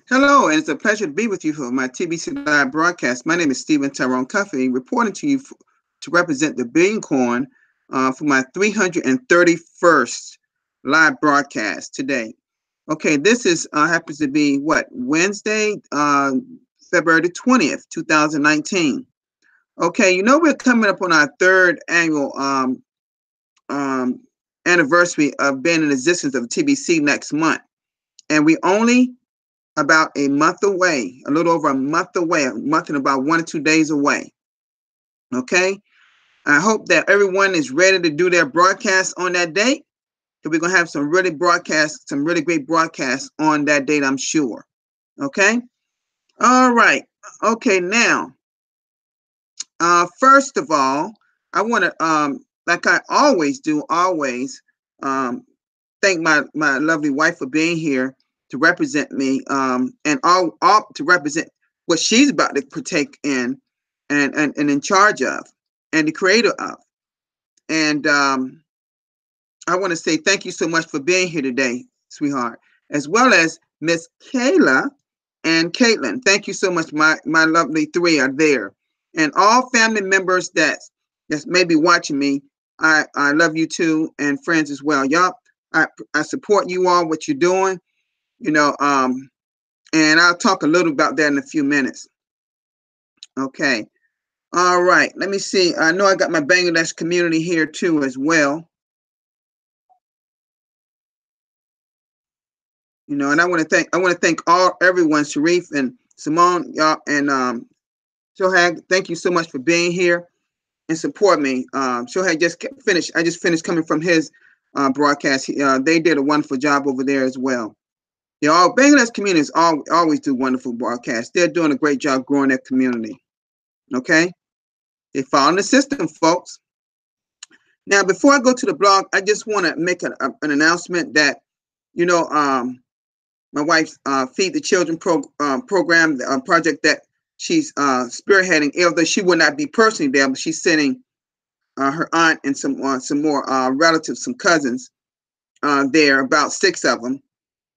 Hello, and it's a pleasure to be with you for my TBC Live broadcast. My name is Stephen Tyrone Cuffey, reporting to you to represent the Billion Coin for my 331st live broadcast today. Okay, this is happens to be what Wednesday, February the 20th, 2019. Okay, we're coming up on our third annual um, anniversary of being in existence of TBC next month, and we only about a month away, a little over a month away, a month and about 1 or 2 days away. Okay. I hope that everyone is ready to do their broadcast on that date. Because we're going to have some really great broadcasts on that date, I'm sure. Okay. All right. Okay. Now, first of all, I want to, like I always do, thank my lovely wife for being here to represent me, and all to represent what she's about to partake in, and in charge of, and the creator of. And I want to say thank you so much for being here today, sweetheart, as well as Miss Kayla and Caitlin. Thank you so much. My lovely three are there, and all family members that's maybe watching me. I love you too, and friends as well. Y'all, I support you all what you're doing. You know, and I'll talk a little about that in a few minutes. Okay. All right. Let me see. I know I got my Bangladesh community here too as well. And I want to thank everyone, Sharif and Simone, y'all, and Shohag. Thank you so much for being here and support me. Shohag just finished. I just finished coming from his broadcast. They did a wonderful job over there as well. All Bangladesh communities always do wonderful broadcasts. They're doing a great job growing their community. Okay, they following the system, folks. Now, before I go to the blog, I just want to make an announcement that you know my wife's Feed the Children program, project that she's spearheading. Although she will not be personally there, but she's sending her aunt and some more relatives, some cousins there, about 6 of them.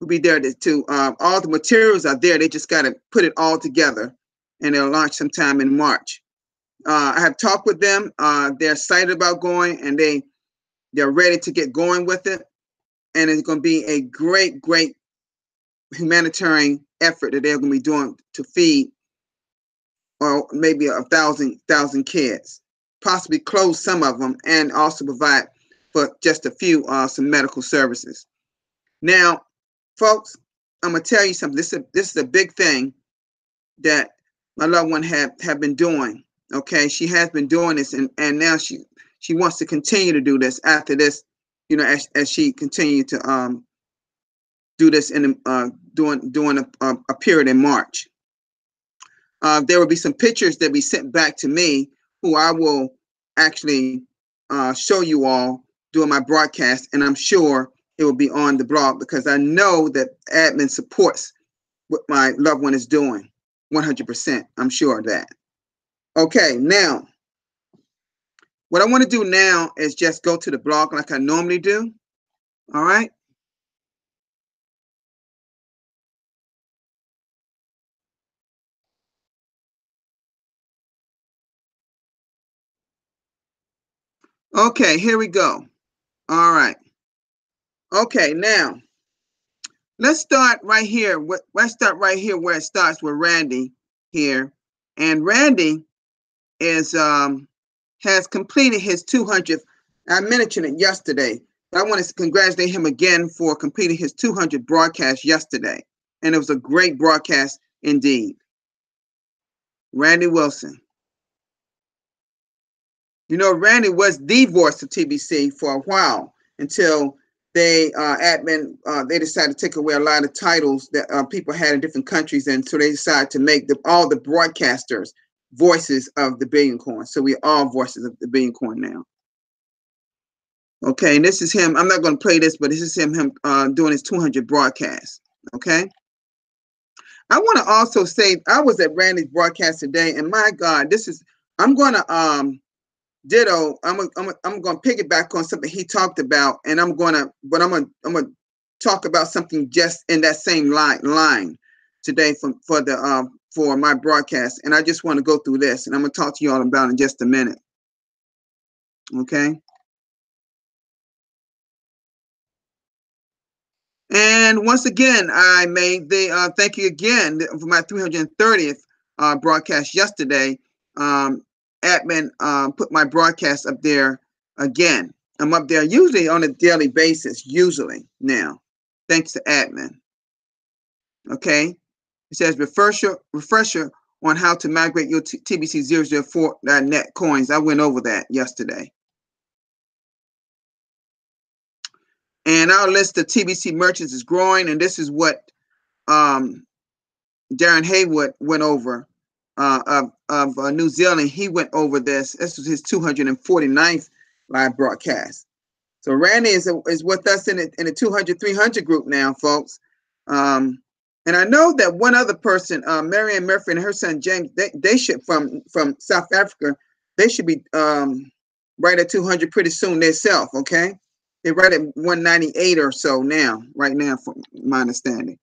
Will be there to all the materials are there. They just got to put it all together, and they'll launch sometime in March. I have talked with them. They're excited about going, and they're ready to get going with it. And it's going to be a great humanitarian effort that they're going to be doing to feed, or maybe 1,000 kids, possibly close some of them, and also provide for just a few some medical services. Now, folks, I'm gonna tell you something. This is a big thing that my loved one have been doing. Okay, she has been doing this, and now she wants to continue to do this after this. As she continued to do this in during a period in March. There will be some pictures that be sent back to me, who I will actually show you all during my broadcast, and I'm sure it will be on the blog, because I know that admin supports what my loved one is doing 100%. I'm sure of that. Okay, now, what I want to do now is just go to the blog like I normally do. All right. Okay, here we go. All right. Okay, now let's start right here. Let's start right here where it starts with Randy here, and Randy is has completed his 200th. I mentioned it yesterday, but I want to congratulate him again for completing his 200 broadcast yesterday, and it was a great broadcast indeed. Randy Wilson. Randy was the voice of TBC for a while, until they they decided to take away a lot of titles that people had in different countries, and so they decided to make all the broadcasters voices of the Billion Coin. So we are all voices of the Billion Coin now. Okay, and this is him. I'm not going to play this, but this is him doing his 200 broadcasts. Okay. I want to also say I was at Randy's broadcast today, and my God, I'm going to ditto. I'm going to piggyback on something he talked about, and I'm going to talk about something just in that same line. today for my broadcast, and I just want to go through this, and I'm going to talk to you all about it in just a minute. Okay. And once again, I made the thank you again for my 330th broadcast yesterday. Admin put my broadcast up there again. I'm up there usually on a daily basis, usually now, thanks to admin. Okay. It says refresher on how to migrate your TBC 004.net coins. I went over that yesterday. And our list of TBC merchants is growing, and this is what Darren Haywood went over of New Zealand. He went over this. This was his 249th live broadcast. So Randy is with us in the 200, 300 group now, folks. And I know that one other person, Marianne Murphy and her son James, they should from South Africa. They should be right at 200 pretty soon themselves. Okay. They're right at 198 or so now, right now, from my understanding.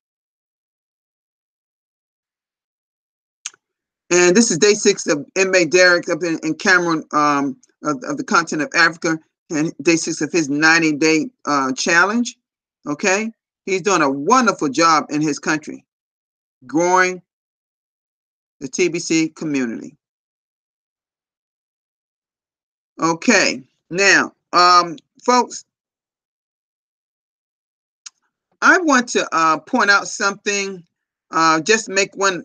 And this is day 6 of M.A. Derrick up in Cameroon of the continent of Africa, and day 6 of his 90-day challenge. Okay, he's doing a wonderful job in his country, growing the TBC community. Okay, now, folks, I want to point out something. Just make one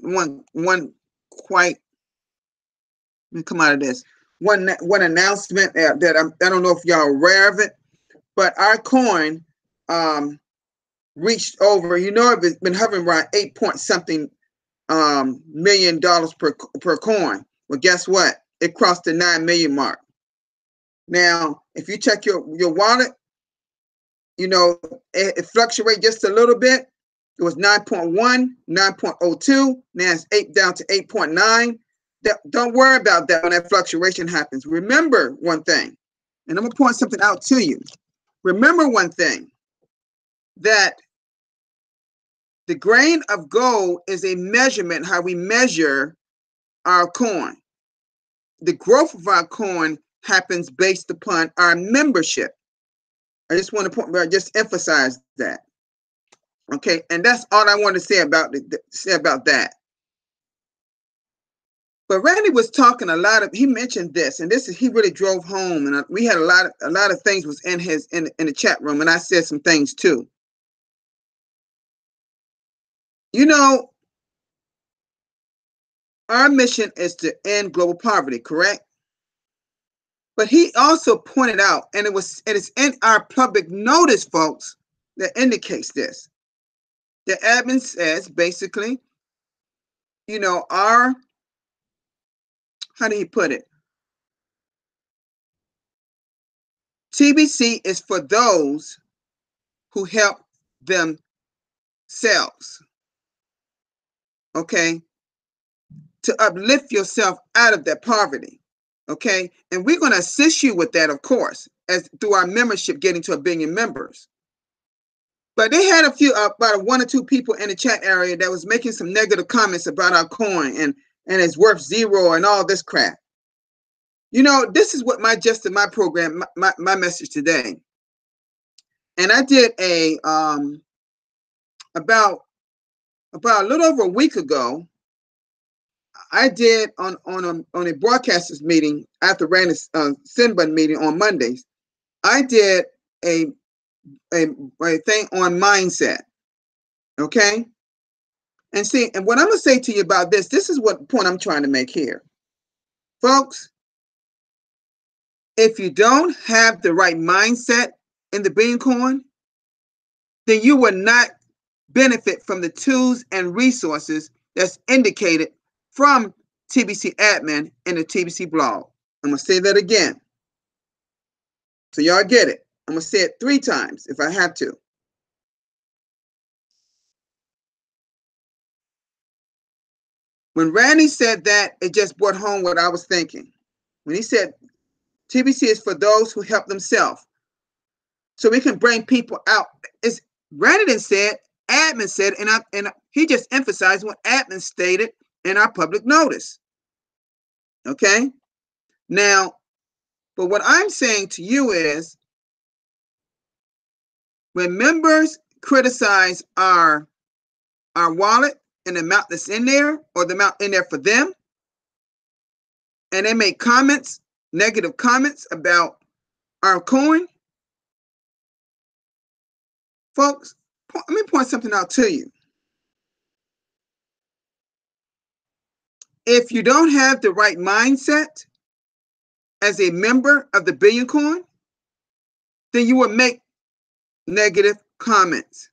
quite. Let me come out of this. One announcement that I don't know if y'all are aware of it, but our coin reached over. You know, it's been hovering around 8 point something million dollars per coin. Well, guess what? It crossed the 9 million mark. Now, if you check your wallet, you know, it fluctuates just a little bit. It was 9.1, 9.02. Now it's down to 8.9. Don't worry about that when that fluctuation happens. Remember one thing, and I'm going to point something out to you. Remember one thing, that the grain of gold is a measurement, how we measure our coin. The growth of our coin happens based upon our membership. I just want to just emphasize that. Okay, and that's all I want to say about that. But Randy was talking a lot of. He mentioned this, and he really drove home, and we had a lot of things was in the chat room, and I said some things too. You know, our mission is to end global poverty, correct? But he also pointed out, and it is in our public notice, folks, that indicates this. The admin says basically, you know, how did he put it? TBC is for those who help themselves. Okay? To uplift yourself out of that poverty. Okay? And we're going to assist you with that, of course, as through our membership getting to 1 billion members. But they had about 1 or 2 people in the chat area that was making some negative comments about our coin and it's worth 0 and all this crap. You know, this is what my program, my message today. And I did about a little over a week ago, I did on a broadcasters meeting after Randy's send button meeting on Mondays. I did a thing on mindset. Okay. And see, and what I'm going to say to you about this is what point I'm trying to make here. Folks, if you don't have the right mindset in the Billion Coin, then you will not benefit from the tools and resources that's indicated from TBC admin and the TBC blog. I'm going to say that again, so y'all get it. I'm going to say it 3 times if I have to. When Randy said that, it just brought home what I was thinking. When he said TBC is for those who help themselves, so we can bring people out. Randy didn't say it. admin said, and he just emphasized what admin stated in our public notice. Okay? Now, but what I'm saying to you is, when members criticize our wallet and the amount that's in there, or the amount in there for them, and they make comments, negative comments about our coin, folks, let me point something out to you. If you don't have the right mindset as a member of the Billion Coin, then you will make negative comments.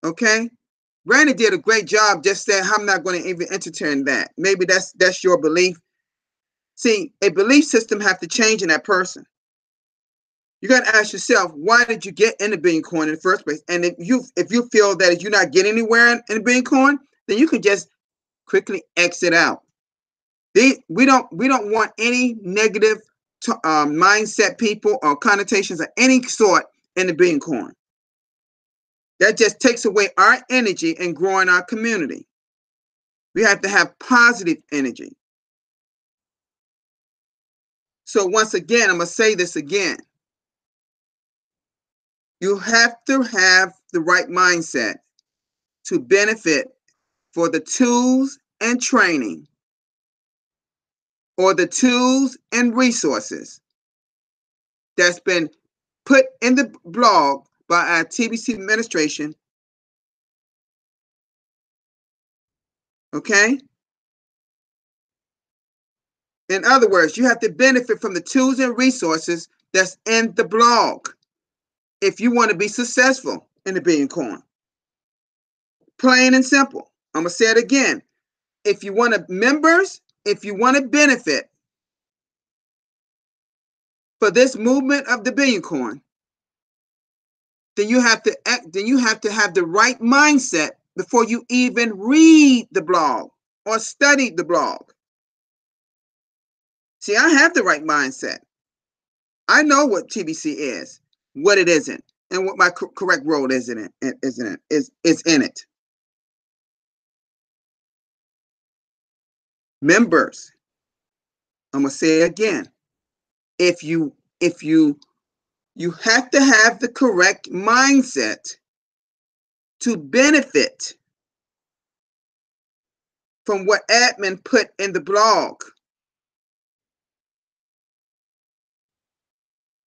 Okay? Randy did a great job just saying, I'm not going to even entertain that. Maybe that's your belief. See, a belief system has to change in that person. You got to ask yourself, why did you get in the Billion Coin in the first place? And if you feel that you're not getting anywhere in the Billion Coin, then you can just quickly exit out. We don't want any negative mindset people or connotations of any sort in the Billion Coin. That just takes away our energy in growing our community. We have to have positive energy. So once again, I'm going to say this again. You have to have the right mindset to benefit for the tools and training, or the tools and resources that's been put in the blog by our TBC administration. Okay? In other words, you have to benefit from the tools and resources that's in the blog if you want to be successful in the Billion Coin. Plain and simple. I'm going to say it again. If you want to benefit for this movement of the Billion Coin, then you have to have the right mindset before you even read the blog or study the blog. See, I have the right mindset. I know what TBC is, what it isn't, and what my correct role is in it. Members, I'm gonna say it again. If you have to have the correct mindset to benefit from what admin put in the blog.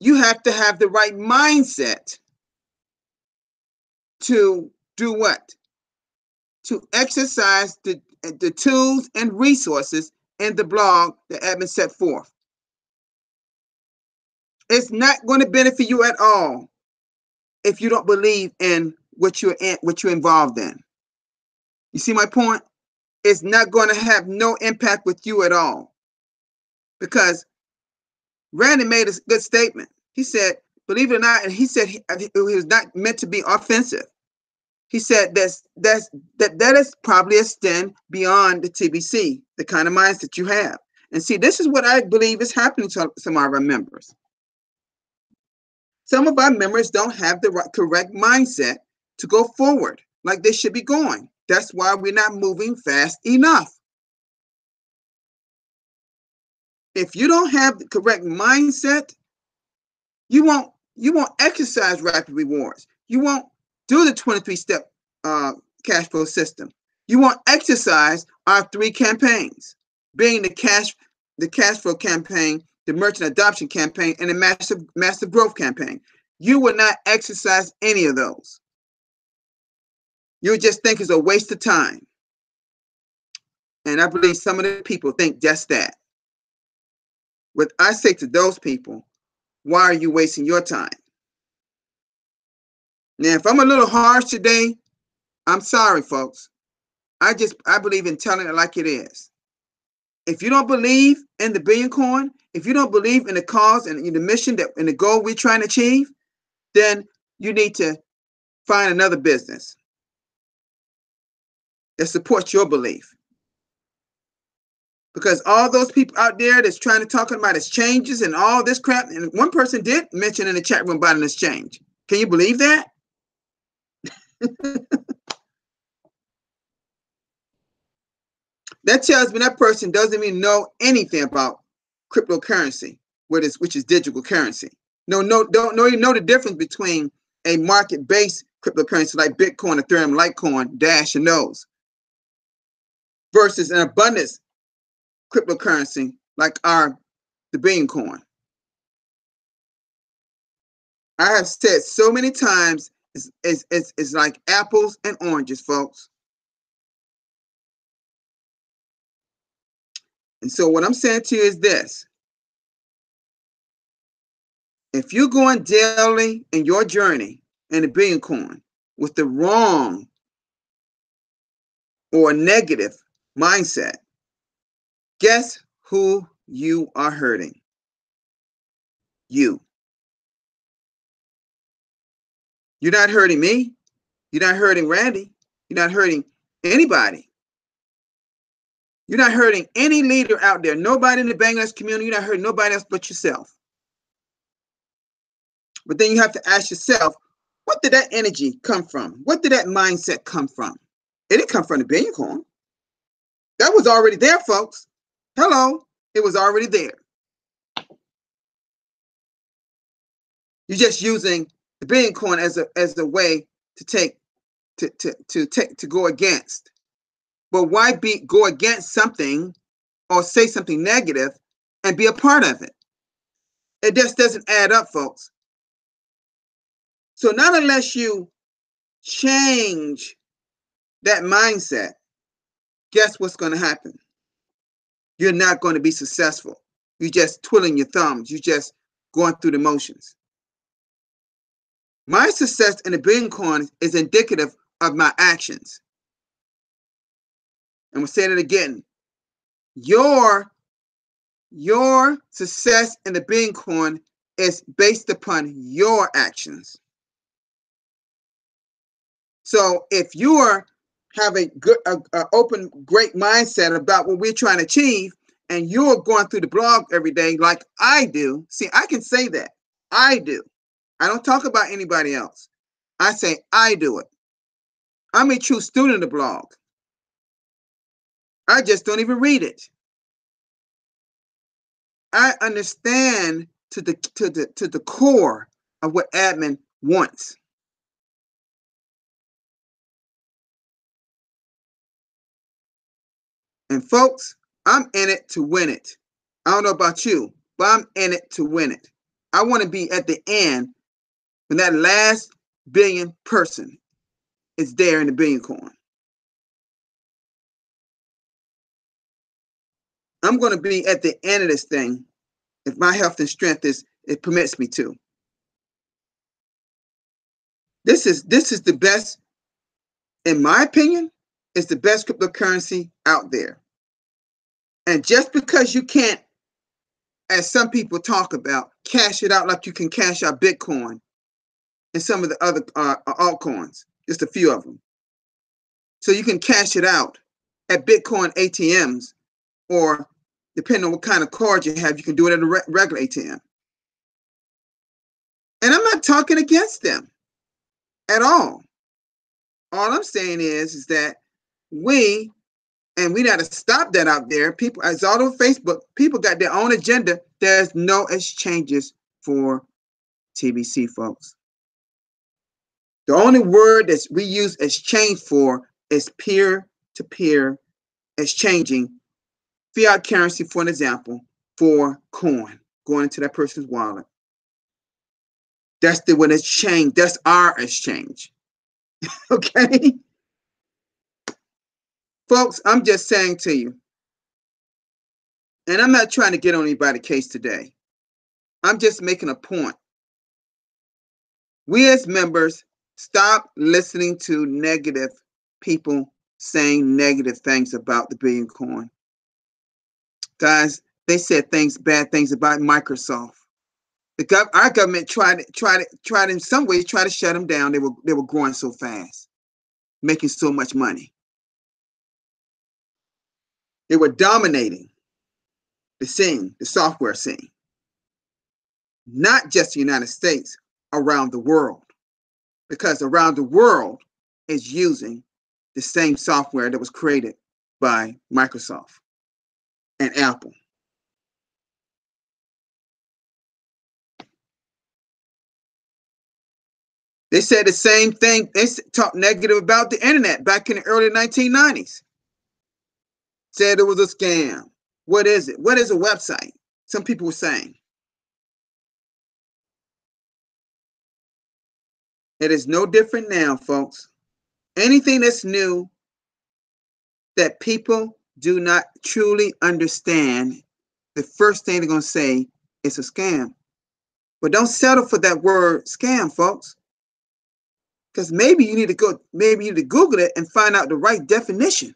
You have to have the right mindset to do what? To exercise the tools and resources in the blog that admin set forth. It's not going to benefit you at all if you don't believe in what you're involved in. You see my point? It's not going to have no impact with you at all. Because Randy made a good statement. He said, believe it or not, and he said he was not meant to be offensive. He said that is probably a extend beyond the TBC, the kind of mindset you have. And see, this is what I believe is happening to some of our members. Some of our members don't have the correct mindset to go forward like they should be going. That's why we're not moving fast enough. If you don't have the correct mindset, you won't exercise rapid rewards. You won't do the 23-step cash flow system. You won't exercise our 3 campaigns, being the cash flow campaign, the merchant adoption campaign, and the massive growth campaign. You will not exercise any of those. You'll just think it's a waste of time. And I believe some of the people think just that. What I say to those people, why are you wasting your time? Now, if I'm a little harsh today, I'm sorry, folks. I believe in telling it like it is. If you don't believe in the Billion Coin, if you don't believe in the cause and in the mission and the goal we're trying to achieve, then you need to find another business that supports your belief. Because all those people out there that's trying to talk about exchanges and all this crap, and one person did mention in the chat room about an exchange. Can you believe that? That tells me that person doesn't even know anything about cryptocurrency, which is digital currency. Don't even know the difference between a market-based cryptocurrency like Bitcoin, Ethereum, Litecoin, Dash, and those versus an abundance cryptocurrency like the Billion Coin. I have said so many times, it's like apples and oranges, folks. And so what I'm saying to you is this. If you're going daily in your journey in the Billion Coin with the wrong or negative mindset, guess who you are hurting? You. You're not hurting me. You're not hurting Randy. You're not hurting anybody. You're not hurting any leader out there. Nobody in the Bangladesh community. You're not hurting nobody else but yourself. But then you have to ask yourself, what did that energy come from? What did that mindset come from? It didn't come from the Billion Coin. That was already there, folks. Hello. It was already there. You're just using the Billion Coin as a way to go against. But why go against something or say something negative and be a part of it? It just doesn't add up, folks. So not unless you change that mindset, guess what's going to happen? You're not going to be successful. You're just twiddling your thumbs. You're just going through the motions. My success in the Billion Coin is indicative of my actions. And we'll say it again. Your success in the Billion Coin is based upon your actions. So if you have a good, open, great mindset about what we're trying to achieve, and you're going through the blog every day like I do, see, I can say that. I do. I don't talk about anybody else. I say I do it. I'm a true student of the blog. I just don't even read it. I understand to the core of what admin wants. And folks, I'm in it to win it. I don't know about you, but I'm in it to win it. I want to be at the end when that last billion person is there in the Billion Coin. I'm going to be at the end of this thing if my health and strength it permits me to. This is the best, in my opinion, it's the best cryptocurrency out there. And just because you can't, as some people talk about, cash it out like you can cash out Bitcoin and some of the other altcoins, just a few of them. So you can cash it out at Bitcoin ATMs, or depending on what kind of card you have, you can do it at a regular ATM. And I'm not talking against them at all. All I'm saying is that we got to stop that out there. People, as all over Facebook, people got their own agenda. There's no exchanges for TBC, folks. The only word that we use exchange for is peer-to-peer exchanging fiat currency, for an example, for coin going into that person's wallet. That's the one exchange. That's our exchange. Okay? Folks, I'm just saying to you, and I'm not trying to get on anybody's case today. I'm just making a point. We as members, stop listening to negative people saying negative things about the Billion Coin. Guys, they said bad things about Microsoft. Our government tried in some ways to shut them down. They were growing so fast, making so much money. They were dominating the scene, the software scene. Not just the United States, around the world. Because around the world is using the same software that was created by Microsoft and Apple. They said the same thing. They talked negative about the internet back in the early 1990s. Said it was a scam. What is it? What is a website? Some people were saying. It is no different now, folks. Anything that's new that people do not truly understand, the first thing they're going to say is a scam. But don't settle for that word scam, folks. Because maybe you need to Google it and find out the right definition.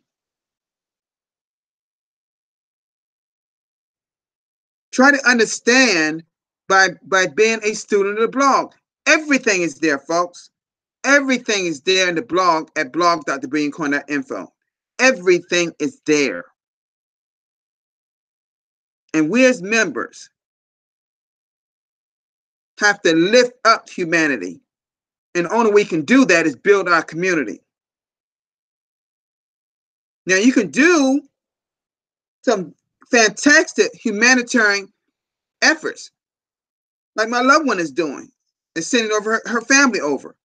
Try to understand by being a student of the blog. Everything is there, folks. Everything is there in the blog at blog.thebillioncoin.info. Everything is there. And we as members have to lift up humanity. And the only way we can do that is build our community. Now, you can do some fantastic humanitarian efforts, like my loved one is doing, and sending over her family over.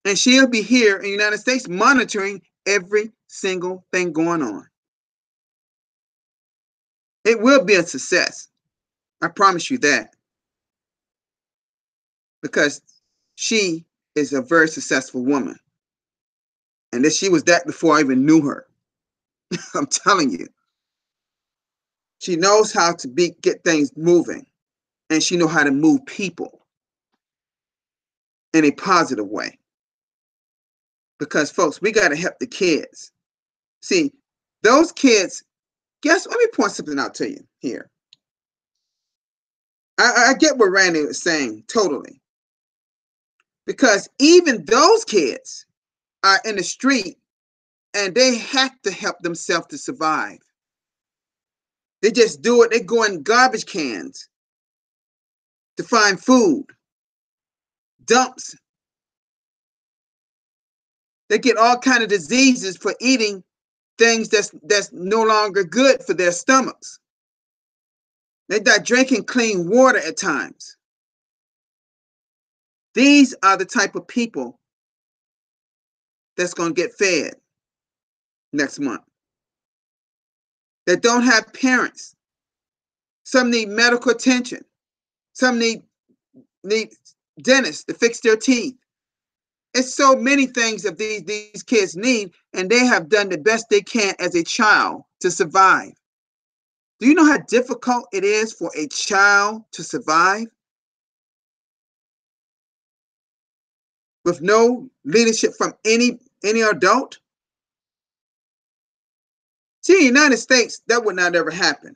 And she'll be here in the United States monitoring every single thing going on. It will be a success. I promise you that. Because she is a very successful woman. And that she was that before I even knew her. I'm telling you. She knows how to get things moving. And she knows how to move people in a positive way. Because, folks, we got to help the kids. See, those kids, let me point something out to you here. I get what Randy was saying, totally. Because even those kids are in the street and they have to help themselves to survive. They just do it. They go in garbage cans to find food, dumps. They get all kinds of diseases for eating things that's no longer good for their stomachs. They're not drinking clean water at times. These are the type of people that's going to get fed next month. That don't have parents. Some need medical attention. Some need dentists to fix their teeth. It's so many things that these kids need, and they have done the best they can as a child to survive. Do you know how difficult it is for a child to survive? With no leadership from any adult? See, in the United States, that would not ever happen.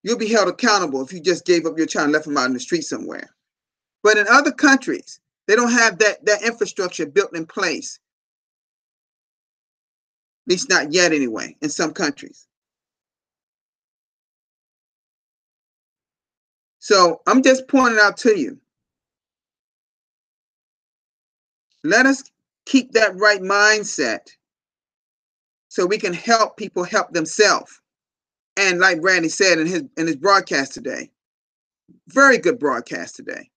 You'll be held accountable if you just gave up your child and left him out in the street somewhere. But in other countries, they don't have that infrastructure built in place. At least not yet anyway, in some countries. So I'm just pointing out to you. Let us keep that right mindset so we can help people help themselves. And like Randy said in his broadcast today, very good broadcast today.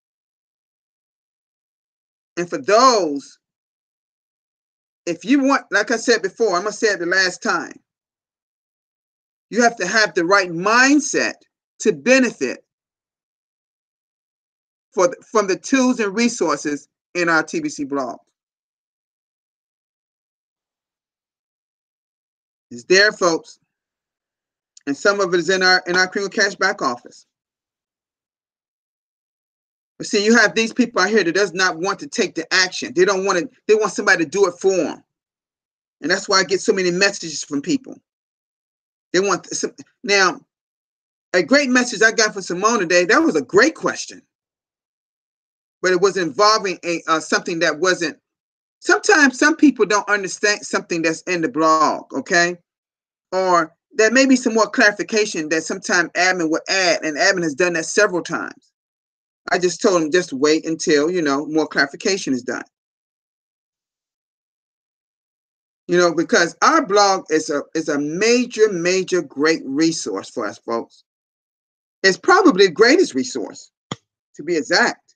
And for those, if you want, like I said before, I'm going to say it the last time, you have to have the right mindset to benefit from the tools and resources in our TBC blog. It's there, folks. And some of it is in our Criminal Cash back office. But see, you have these people out here that does not want to take the action. They don't want to, they want somebody to do it for them. And that's why I get so many messages from people. They want some. Now, a great message I got from Simone today, that was a great question. But it was involving something that wasn't. Sometimes some people don't understand something that's in the blog, okay? Or there may be some more clarification that sometimes admin would add, and admin has done that several times. I just told him just wait until, more clarification is done. You know, because our blog is a major great resource for us, folks. It's probably the greatest resource, to be exact.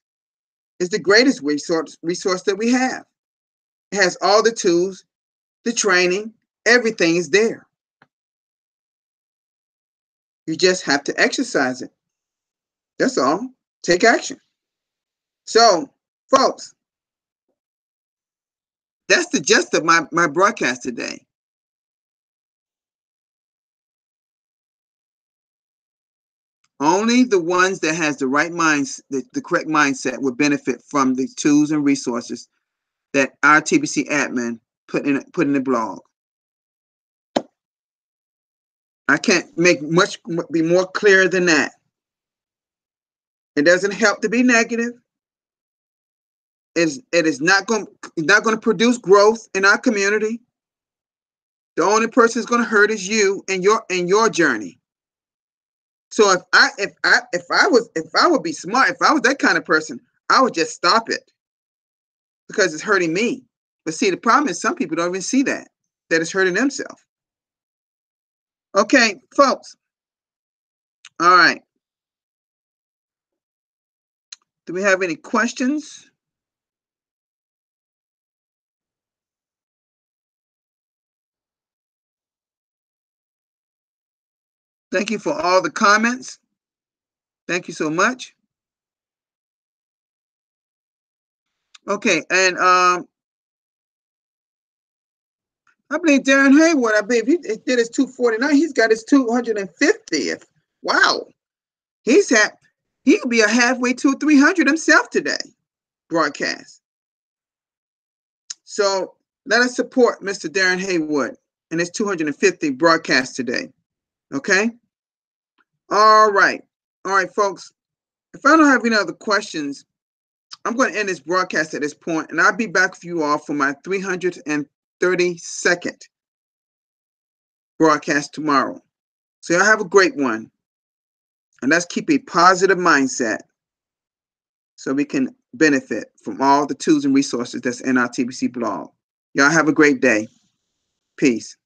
It's the greatest resource that we have. It has all the tools, the training, everything is there. You just have to exercise it. That's all. Take action. So, folks, that's the gist of my broadcast today. Only the ones that has the right minds, the correct mindset, will benefit from the tools and resources that our TBC admin put in the blog. I can't make much be more clear than that. It doesn't help to be negative. It is not going to produce growth in our community. The only person that's going to hurt is you and your journey. So if I would be smart, if I was that kind of person, I would just stop it because it's hurting me. But see, the problem is some people don't even see that it's hurting themselves. Okay, folks. All right. Do we have any questions? Thank you for all the comments. Thank you so much. Okay, and I believe Darren Haywood, I believe he did his 249. He's got his 250th. Wow. He could be a halfway to 300 himself today broadcast. So let us support Mr. Darren Haywood and his 250 broadcast today. Okay? All right, folks. If I don't have any other questions, I'm going to end this broadcast at this point, and I'll be back with you all for my 332nd broadcast tomorrow. So y'all have a great one. And let's keep a positive mindset so we can benefit from all the tools and resources that's in our TBC blog. Y'all have a great day. Peace.